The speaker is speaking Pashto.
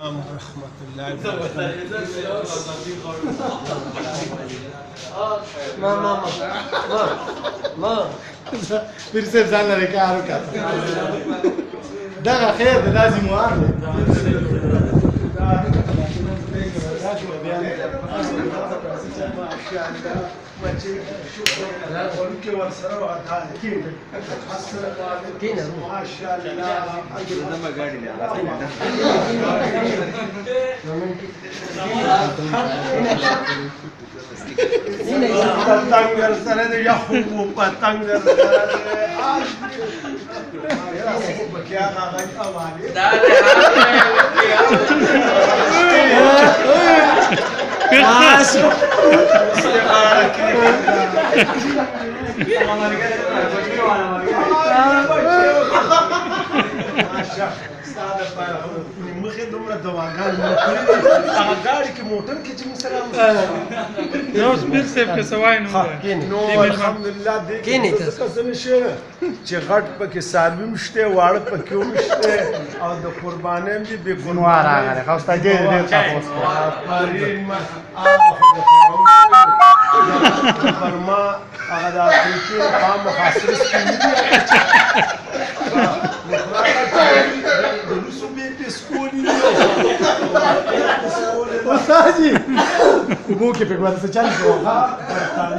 ورحمة الله وبركاته. ما پیر صاحب ځان لري کار وکړه. دغه خیر د لازم وار دی. پتنګ در سره دی یا خو پتنګ در سره دی بکیا هغه حواله دا مخې دومره دواګانې هغه ګاډي کې موټر کې چې موږ سره نو اوس پیر صاحب که څه وایي نو الحمدلله دې څه نشي چې غټ پکې څاروي هم شته واړه پکې هم شته او د قربانۍ هم دي بې ګناه راغلی ښه استاد ډېر تپوس فرما هغه د افریقې عام محاصره سپینې دي د روسو بې پسکولي دي استاد جي اوبو کې پکې ورته چل شو